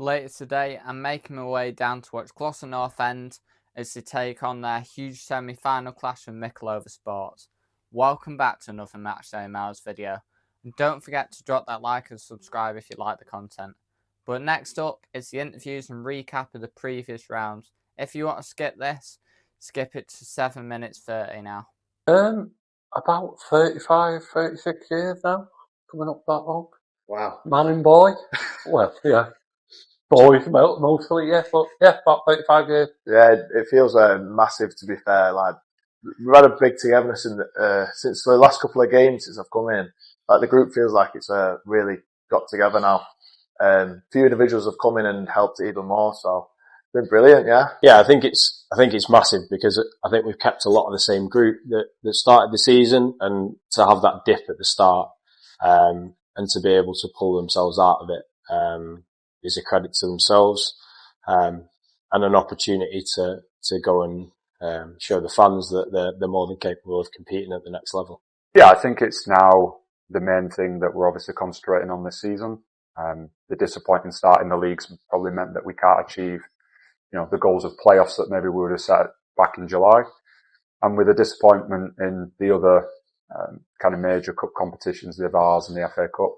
Later today, I'm making my way down to watch Glossop North-End as they take on their huge semi-final clash with Mickleover Sports. Welcome back to another Matchday Miles video. And don't forget to drop that like and subscribe if you like the content. But next up is the interviews and recap of the previous rounds. If you want to skip this, skip it to 7 minutes 30 now. About 35, 36 years now. Coming up that long. Wow. Man and boy. Well, yeah. Boys mostly, yeah. But yeah, about 35 years. Yeah, it feels massive, to be fair. Like, we've had a big togetherness since the last couple of games since I've come in. Like, the group feels like it's really got together now. Few individuals have come in and helped it even more, so it's been brilliant, yeah. Yeah, I think it's massive because I think we've kept a lot of the same group that started the season, and to have that dip at the start, and to be able to pull themselves out of it, is a credit to themselves, and an opportunity to go and, show the fans that they're more than capable of competing at the next level. Yeah, I think it's now the main thing that we're obviously concentrating on this season. The disappointing start in the league's probably meant that we can't achieve, the goals of playoffs that maybe we would have set back in July. And with the disappointment in the other kind of major cup competitions, the Vars and the FA Cup,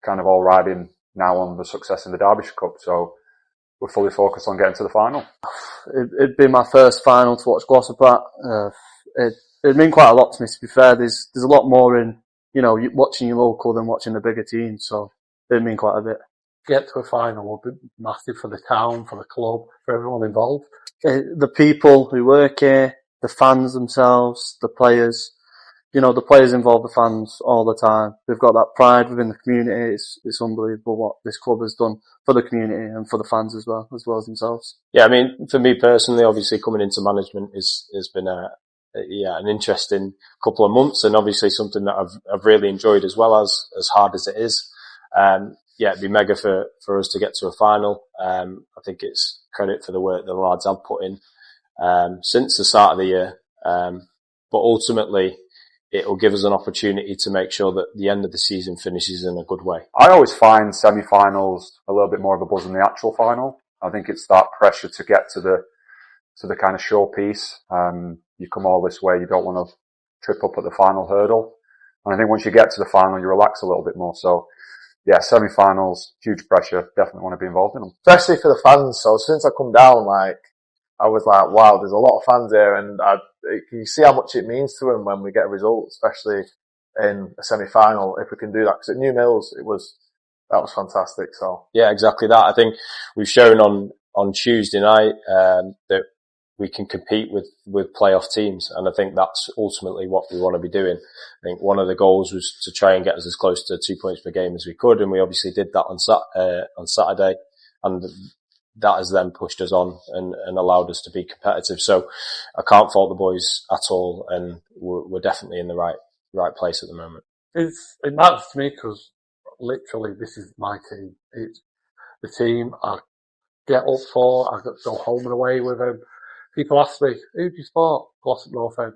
kind of all riding now on the success in the Derbyshire Cup. So we're fully focused on getting to the final. It'd be my first final to watch Glossop at. It'd mean quite a lot to me, to be fair. There's a lot more in, watching your local than watching the bigger team. So it'd mean quite a bit. Get to a final will be massive for the town, for the club, for everyone involved. The people who work here, the fans themselves, the players. The players involve the fans all the time. They've got that pride within the community. It's unbelievable what this club has done for the community and for the fans as well as themselves. Yeah, I mean, for me personally, obviously coming into management has been an interesting couple of months, and obviously something that I've really enjoyed, as well as hard as it is. It'd be mega for us to get to a final. I think it's credit for the work the lads have put in, since the start of the year. But ultimately, it'll give us an opportunity to make sure that the end of the season finishes in a good way. I always find semi-finals a little bit more of a buzz than the actual final. I think it's that pressure to get to the kind of showpiece. You come all this way, you don't want to trip up at the final hurdle. And I think once you get to the final, you relax a little bit more. So yeah, semi-finals, huge pressure, definitely want to be involved in them. Especially for the fans. So since I come down, I was like, wow, there's a lot of fans here, and you see how much it means to them when we get a result, especially in a semi-final, if we can do that. Because at New Mills, that was fantastic. So yeah, exactly that. I think we've shown on Tuesday night, that we can compete with playoff teams. And I think that's ultimately what we want to be doing. I think one of the goals was to try and get us as close to 2 points per game as we could. And we obviously did that on Saturday. And that has then pushed us on and allowed us to be competitive. So I can't fault the boys at all. And we're definitely in the right place at the moment. It matters to me because literally this is my team. It's the team I get up for. I go home and away with them. People ask me, who do you support? Glossop North-End.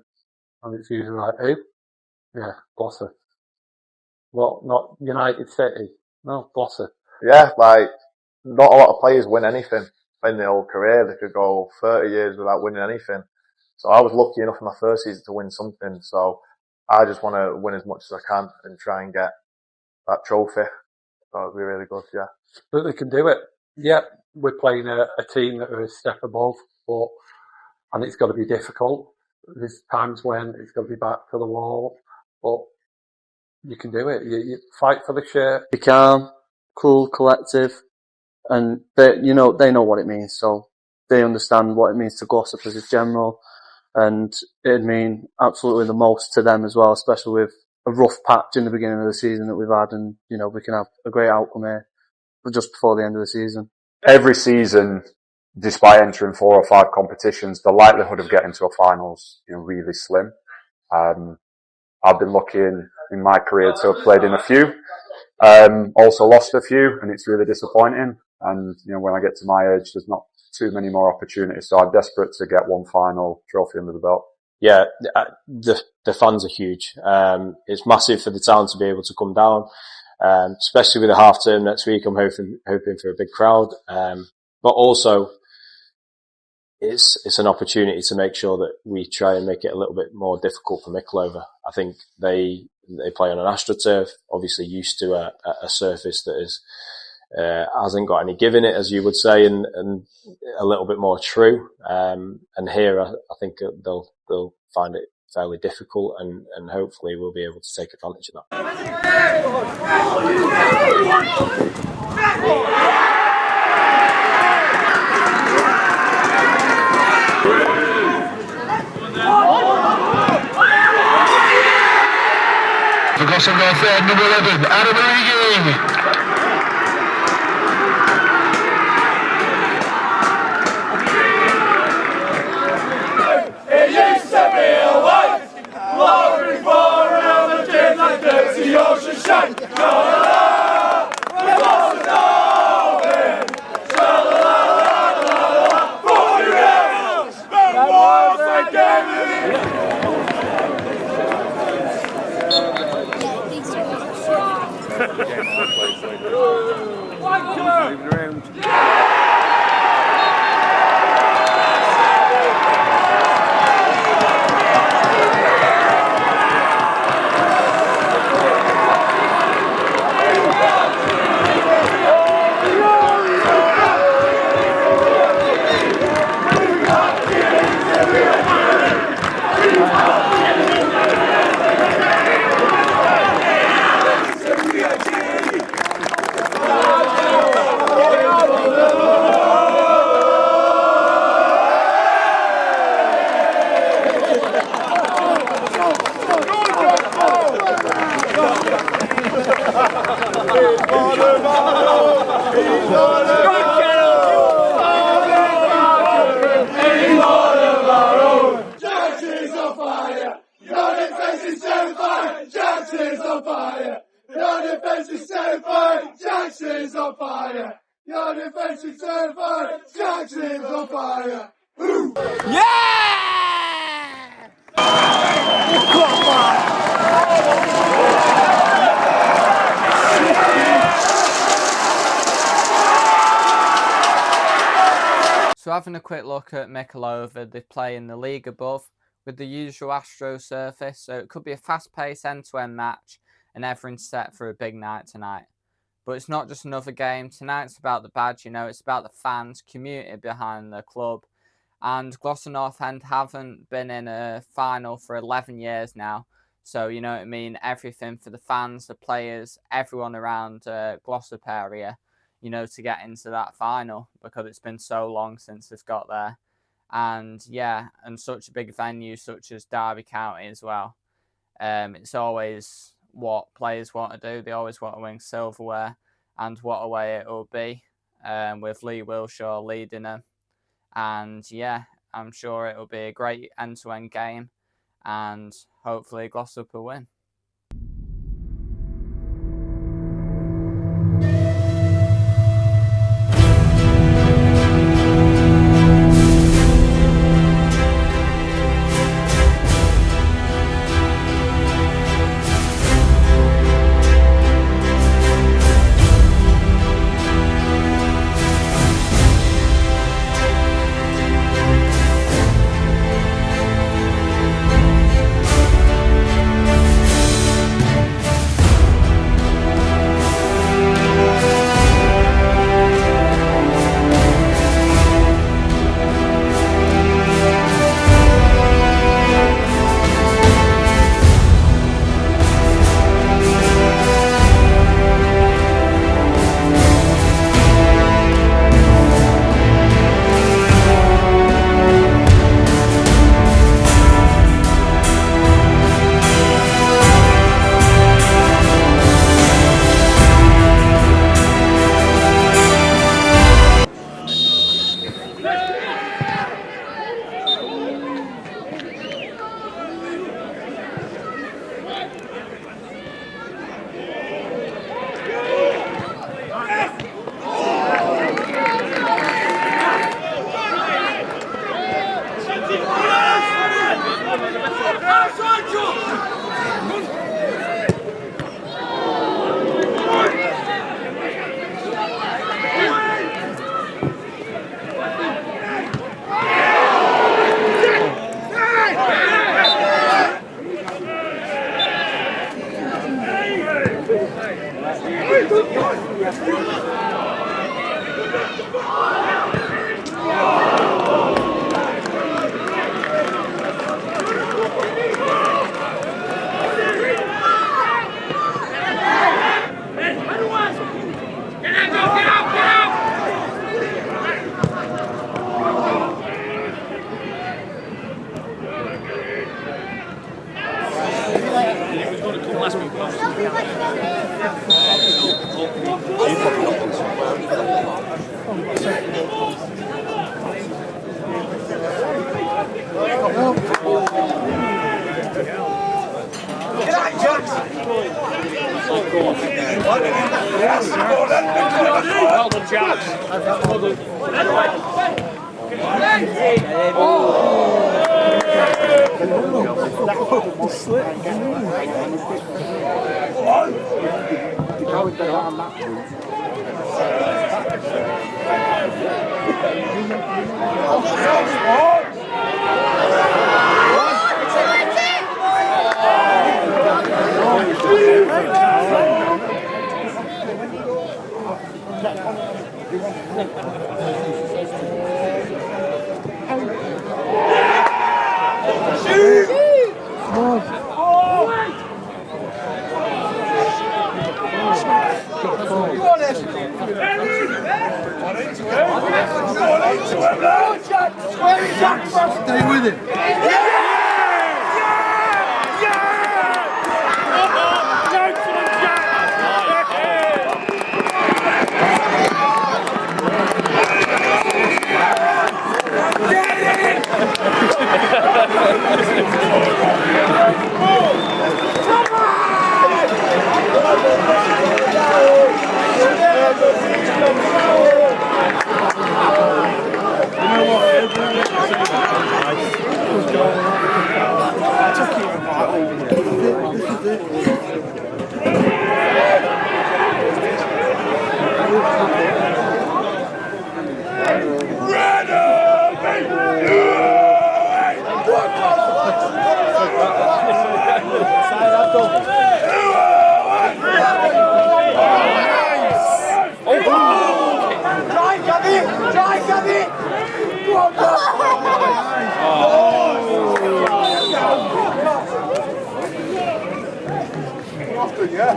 And it's usually like, who? Yeah, Glossop. What, not United City? No, Glossop. yeah, not a lot of players win anything in their whole career. They could go 30 years without winning anything. So I was lucky enough in my first season to win something. So I just want to win as much as I can and try and get that trophy. So it'd be really good, yeah. But they can do it. Yeah, we're playing a team that are a step above, and it's got to be difficult. There's times when it's got to be back to the wall, but you can do it. You fight for the shirt. Be calm, cool, collective. And they know what it means, so they understand what it means to Glossop as a general, and it'd mean absolutely the most to them as well, especially with a rough patch in the beginning of the season that we've had, and we can have a great outcome here just before the end of the season. Every season, despite entering 4 or 5 competitions, the likelihood of getting to a final's really slim. I've been lucky in my career to have played in a few. Also lost a few, and it's really disappointing. And, when I get to my age, there's not too many more opportunities. So I'm desperate to get one final trophy under the belt. Yeah, the fans are huge. It's massive for the town to be able to come down. especially with the half term next week. I'm hoping for a big crowd, but also it's an opportunity to make sure that we try and make it a little bit more difficult for Mickleover. I think they play on an AstroTurf, obviously used to a surface that is hasn't got any give in it, as you would say, and a little bit more true. And here, I think they'll find it fairly difficult, and hopefully we'll be able to take advantage of that. For Glossop North-End, number 11, Adam Origi. So having a quick look at Mickleover, they play in the league above with the usual Astro surface, so it could be a fast-paced end-to-end match and everyone's set for a big night tonight. But it's not just another game. Tonight's about the badge, it's about the fans, community behind the club. And Glossop North-End haven't been in a final for 11 years now. So, you know what I mean, everything for the fans, the players, everyone around Glossop area, to get into that final, because it's been so long since they've got there. And yeah, and such a big venue such as Derby County as well. It's always what players want to do. They always want to win silverware, and what a way it will be, with Lee Wilshaw leading them. And yeah, I'm sure it will be a great end-to-end game, and hopefully Glossop will win. Stay with him.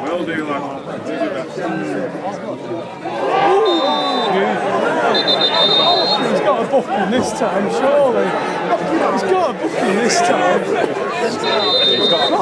Will do, lad. He's got a booking this time, surely. He's got a booking this time. He's got a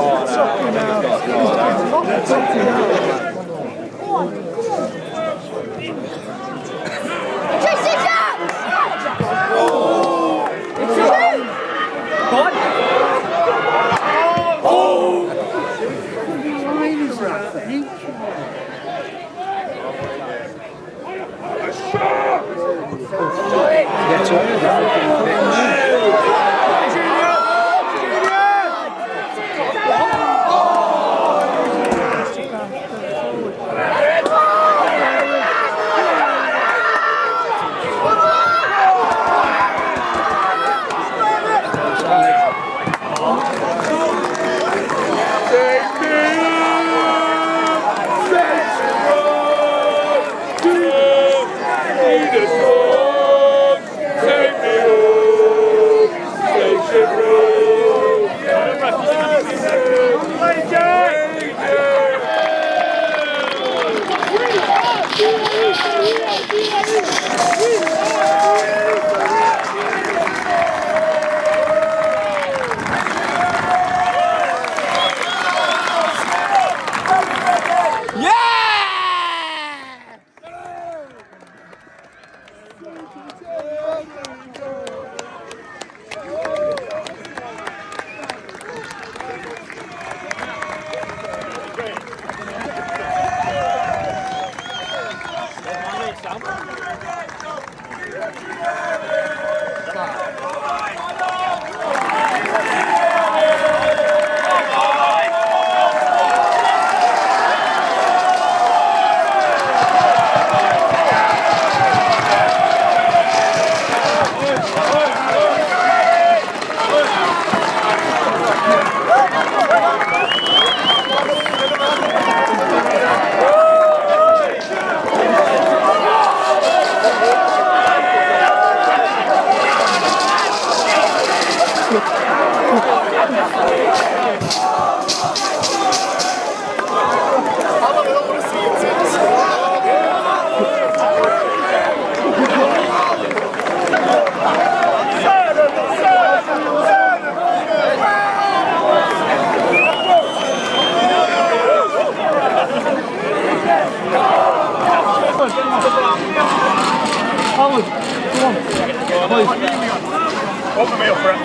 Open me up, friend.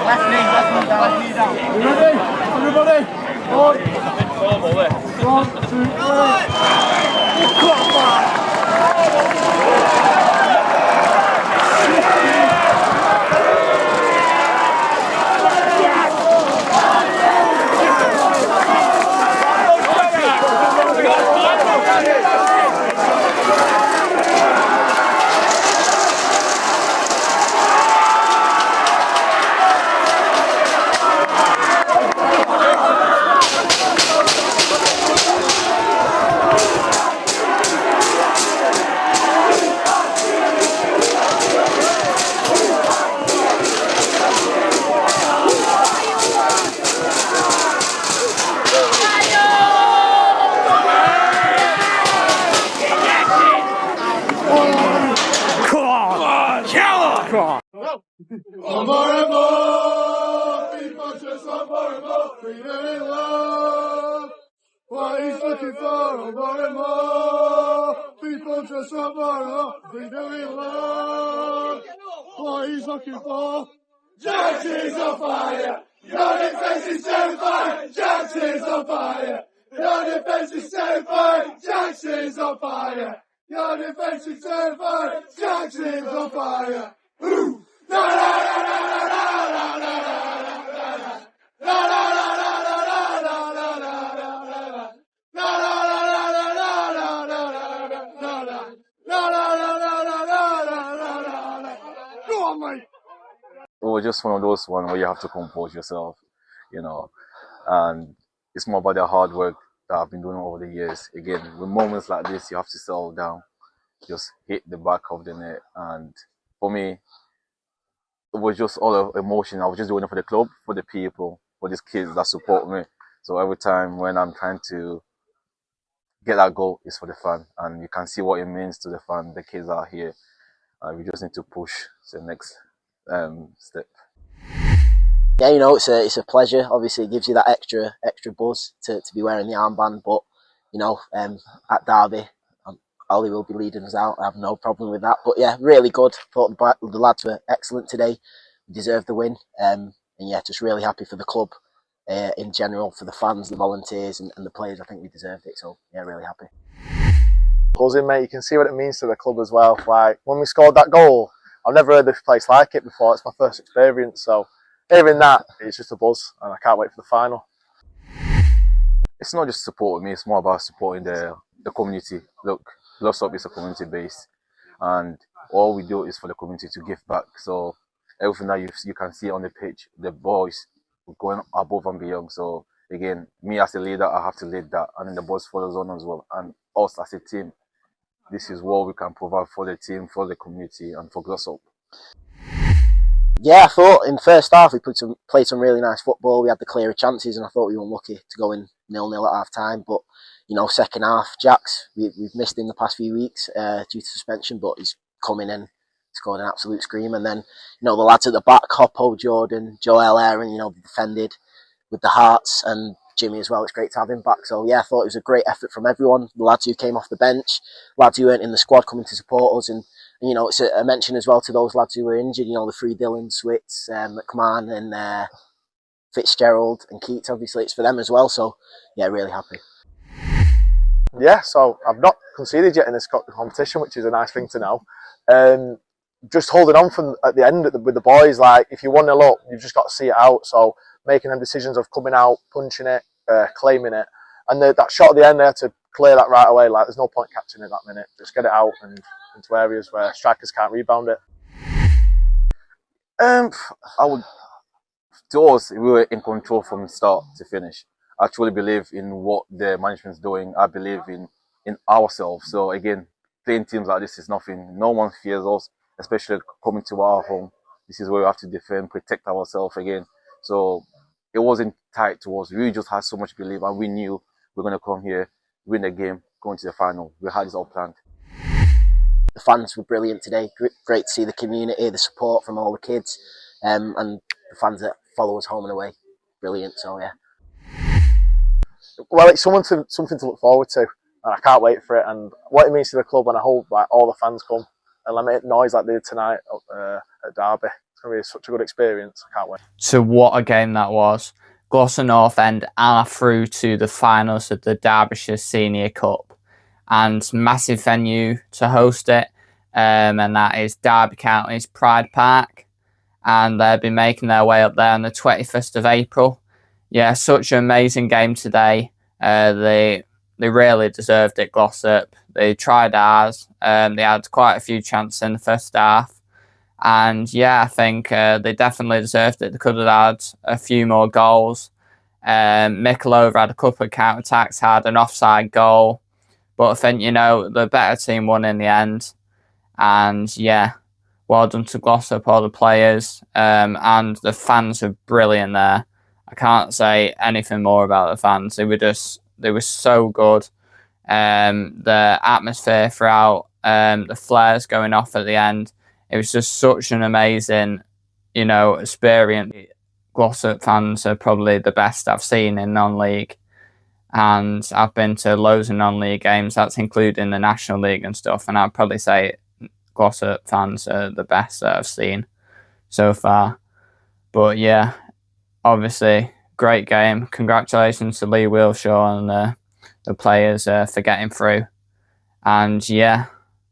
Left knee down. You ready? Everybody? One, 1, 2, 3. Come on! What he's looking for, more and more. People just want more and more. We do it love. What he's looking for. Jackson's on fire. Your defense is terrified. Jackson's on fire. Your defense is terrified. Jackson's on fire. Your defense is terrified. Jackson's on fire. Ooh. La la la la la la la la la la la la. It was just one of those ones where you have to compose yourself, you know, and it's more about the hard work that I've been doing over the years. Again, with moments like this, you have to settle down, just hit the back of the net. And for me, it was just all of emotion. I was just doing it for the club, for the people, for these kids that support me. So every time when I'm trying to get that goal, it's for the fan, and you can see what it means to the fan. The kids are here, and we just need to push to the next step. Yeah, you know, it's a pleasure. Obviously, it gives you that extra buzz to be wearing the armband. But you know, at Derby, Ollie will be leading us out. I have no problem with that. But yeah, really good. Thought the lads were excellent today. We deserved the win. And yeah, just really happy for the club in general, for the fans, the volunteers, and the players. I think we deserved it. So yeah, really happy. Buzzing, mate. You can see what it means to the club as well. Like when we scored that goal, I've never heard this place like it before. It's my first experience. So hearing that, it's just a buzz, and I can't wait for the final. It's not just supporting me, it's more about supporting the community. Look, Glossop is a community base, and all we do is for the community to give back. So everything that you can see on the pitch, the boys going above and beyond. So again, me as a leader, I have to lead that, and then the boys follows on as well. And us as a team, this is what we can provide for the team, for the community, and for Glossop. Yeah, I thought in the first half we played some really nice football. We had the clearer chances, and I thought we were unlucky to go in 0-0 at half time. But you know, second half, Jax, we've missed him the past few weeks due to suspension, but he's coming in, scored an absolute scream. And then you know the lads at the back, Hoppo, Jordan, Joel, Aaron, you know, they defended with the hearts, and Jimmy as well. It's great to have him back. So yeah, I thought it was a great effort from everyone. The lads who came off the bench, lads who weren't in the squad coming to support us, and you know, it's a mention as well to those lads who were injured. You know, the three Dylan, Switz, McMahon, and Fitzgerald and Keats. Obviously, it's for them as well. So yeah, really happy. Yeah, so I've not conceded yet in this competition, which is a nice thing to know. Just holding on from at the end with the boys. Like if you 1-0 up, you've just got to see it out. So making them decisions of coming out, punching it, claiming it, and that shot at the end, they had to clear that right away. Like there's no point catching it that minute. Just get it out and into areas where strikers can't rebound it. To us, we were in control from start to finish. I truly believe in what the management's doing. I believe in ourselves. So again, playing teams like this is nothing. No one fears us, especially coming to our home. This is where we have to defend, protect ourselves again. So it wasn't tight to us. We just had so much belief, and we knew we were going to come here, win the game, go into the final. We had this all planned. The fans were brilliant today. Great to see the community, the support from all the kids, and the fans that follow us home and away. Brilliant. So yeah. Well, it's something to look forward to, and I can't wait for it. And what it means to the club, and I hope like all the fans come and make noise like they did tonight at Derby. It's going to be such a good experience. I can't wait. So what a game that was. Glossop North-End are through to the finals of the Derbyshire Senior Cup. and massive venue to host it, and that is Derby County's Pride Park, and they'll be making their way up there on the 21st of April. Yeah, such an amazing game today. They really deserved it, Glossop. They tried hard. They had quite a few chances in the first half. And yeah, I think they definitely deserved it. They could have had a few more goals. Mickleover had a couple of counter-attacks, had an offside goal. But I think, the better team won in the end. And yeah, well done to Glossop, all the players. And the fans are brilliant there. I can't say anything more about the fans. They were so good. The atmosphere throughout, the flares going off at the end. It was just such an amazing, experience. Glossop fans are probably the best I've seen in non-league. And I've been to loads of non-league games. That's including the National League and stuff. And I'd probably say Glossop fans are the best that I've seen so far. But yeah, obviously, great game. Congratulations to Lee Wilshaw and the players for getting through. And yeah,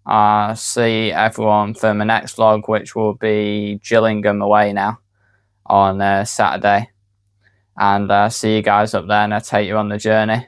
I'll see everyone for my next vlog, which will be Gillingham away now on Saturday. And see you guys up there, and I'll take you on the journey.